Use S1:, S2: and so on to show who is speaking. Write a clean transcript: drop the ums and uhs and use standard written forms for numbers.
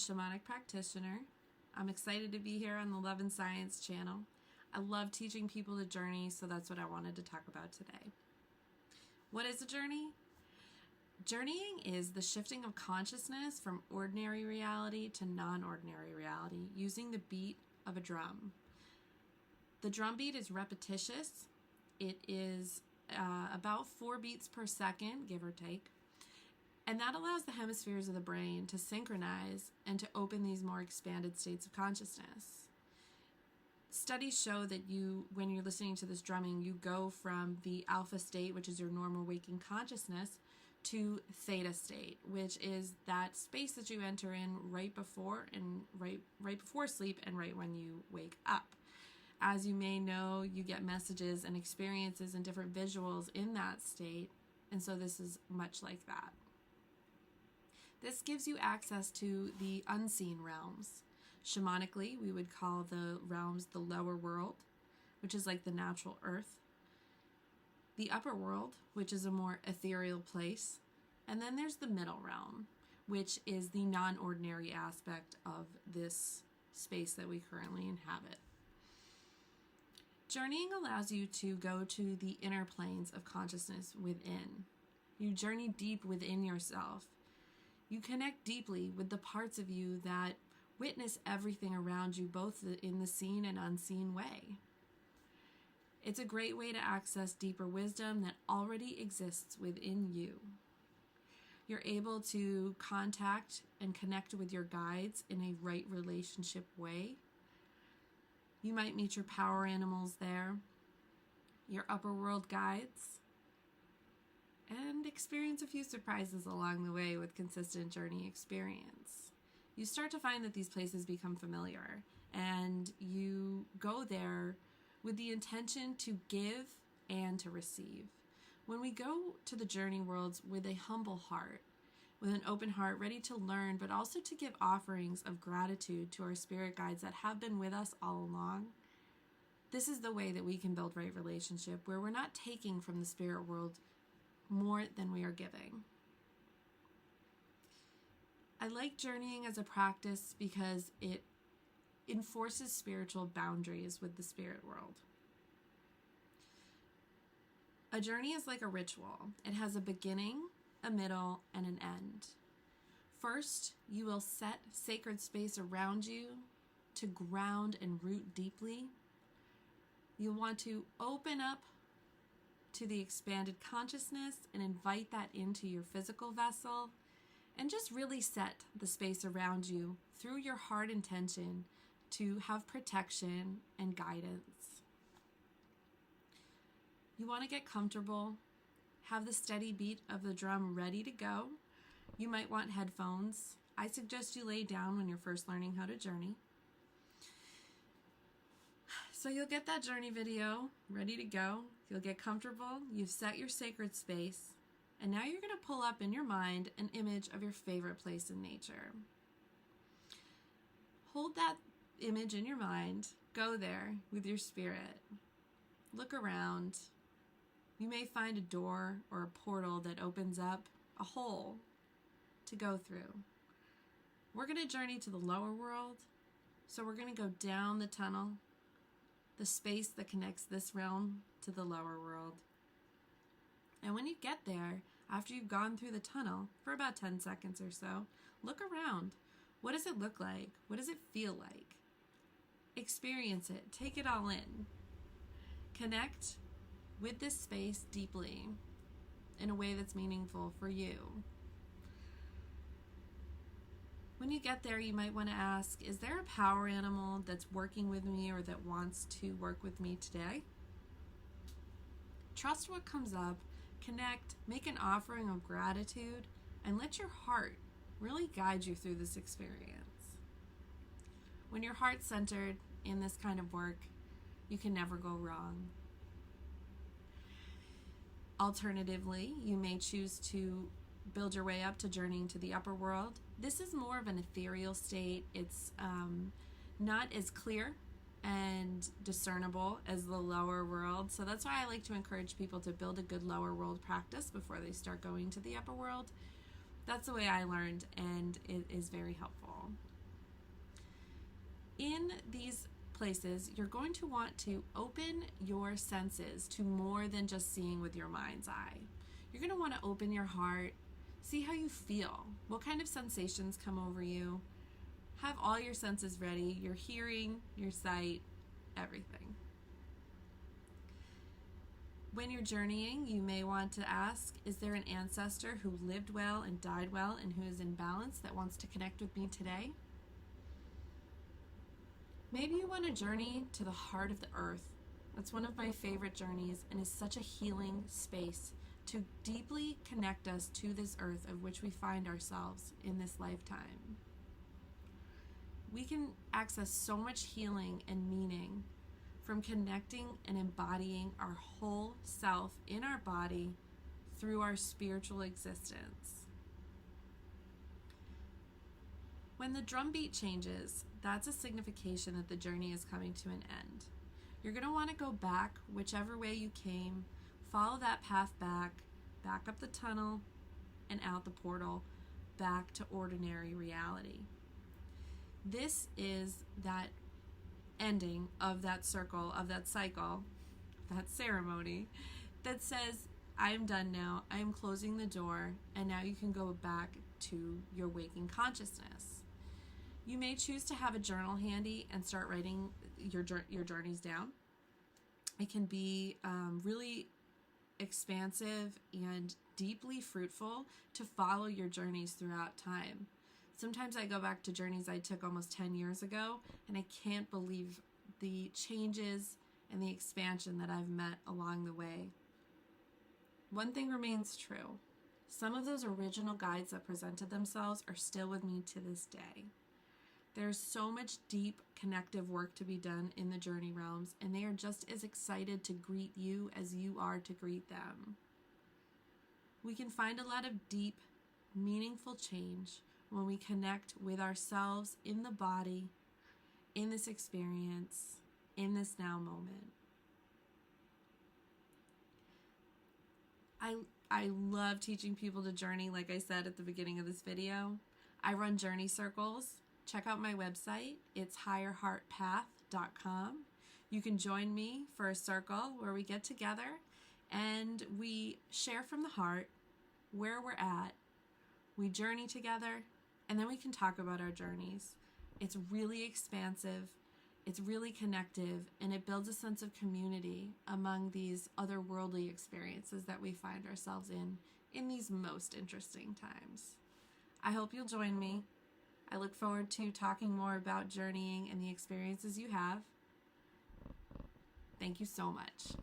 S1: shamanic practitioner. I'm excited to be here on the Love and Science channel. I love teaching people to journey, so that's what I wanted to talk about today. What is a journey? Journeying is the shifting of consciousness from ordinary reality to non-ordinary reality using the beat of a drum. The drum beat is repetitious. It is about 4 beats per second, give or take. And that allows the hemispheres of the brain to synchronize and to open these more expanded states of consciousness. Studies show that when you're listening to this drumming, you go from the alpha state, which is your normal waking consciousness, to theta state, which is that space that you enter in right before sleep and right when you wake up. As you may know, you get messages and experiences and different visuals in that state, and so this is much like that. This gives you access to the unseen realms. Shamanically, we would call the realms the lower world, which is like the natural earth, the upper world, which is a more ethereal place, and then there's the middle realm, which is the non-ordinary aspect of this space that we currently inhabit. Journeying allows you to go to the inner planes of consciousness within. You journey deep within yourself. You connect deeply with the parts of you that witness everything around you, both in the seen and unseen way. It's a great way to access deeper wisdom that already exists within you. You're able to contact and connect with your guides in a right relationship way. You might meet your power animals there, your upper world guides, and experience a few surprises along the way with consistent journey experience. You start to find that these places become familiar, and you go there with the intention to give and to receive. When we go to the journey worlds with a humble heart, with an open heart, ready to learn, but also to give offerings of gratitude to our spirit guides that have been with us all along, this is the way that we can build right relationship, where we're not taking from the spirit world more than we are giving. I like journeying as a practice because it enforces spiritual boundaries with the spirit world. A journey is like a ritual. It has a beginning, a middle, and an end. First, you will set sacred space around you to ground and root deeply. You'll want to open up to the expanded consciousness and invite that into your physical vessel, and just really set the space around you through your heart intention to have protection and guidance. You want to get comfortable, have the steady beat of the drum ready to go. You might want headphones. I suggest you lay down when you're first learning how to journey. So you'll get that journey video ready to go. You'll get comfortable. You've set your sacred space. And now you're going to pull up in your mind an image of your favorite place in nature. Hold that image in your mind. Go there with your spirit. Look around. You may find a door or a portal that opens up a hole to go through. We're going to journey to the lower world. So we're going to go down the tunnel, the space that connects this realm to the lower world. And when you get there, after you've gone through the tunnel for about 10 seconds or so, look around. What does it look like? What does it feel like? Experience it. Take it all in. Connect with this space deeply in a way that's meaningful for you. When you get there, you might want to ask, is there a power animal that's working with me or that wants to work with me today? Trust what comes up, connect, make an offering of gratitude, and let your heart really guide you through this experience. When your heart's centered in this kind of work, you can never go wrong. Alternatively, you may choose to build your way up to journeying to the upper world. This is more of an ethereal state. It's not as clear and discernible as the lower world. So that's why I like to encourage people to build a good lower world practice before they start going to the upper world. That's the way I learned, and it is very helpful. In these places, you're going to want to open your senses to more than just seeing with your mind's eye. You're going to want to open your heart, see how you feel, what kind of sensations come over you. Have all your senses ready, your hearing, your sight, everything. When you're journeying, you may want to ask, is there an ancestor who lived well and died well and who is in balance that wants to connect with me today? Maybe you want to journey to the heart of the earth. That's one of my favorite journeys and is such a healing space to deeply connect us to this earth of which we find ourselves in this lifetime. We can access so much healing and meaning from connecting and embodying our whole self in our body through our spiritual existence. When the drumbeat changes, that's a signification that the journey is coming to an end. You're going to want to go back whichever way you came, follow that path back up the tunnel and out the portal, back to ordinary reality. This is that ending of that circle, of that cycle, that ceremony that says, I'm done now, I am closing the door, and now you can go back to your waking consciousness. You may choose to have a journal handy and start writing your journeys down. It can be really expansive and deeply fruitful to follow your journeys throughout time. Sometimes I go back to journeys I took almost 10 years ago, and I can't believe the changes and the expansion that I've met along the way. One thing remains true. Some of those original guides that presented themselves are still with me to this day. There's so much deep connective work to be done in the journey realms, and they are just as excited to greet you as you are to greet them. We can find a lot of deep, meaningful change when we connect with ourselves in the body, in this experience, in this now moment. I love teaching people to journey, like I said at the beginning of this video. I run journey circles. Check out my website. It's higherheartpath.com. You can join me for a circle where we get together and we share from the heart where we're at. We journey together, and then we can talk about our journeys. It's really expansive, it's really connective, and it builds a sense of community among these otherworldly experiences that we find ourselves in these most interesting times. I hope you'll join me. I look forward to talking more about journeying and the experiences you have. Thank you so much.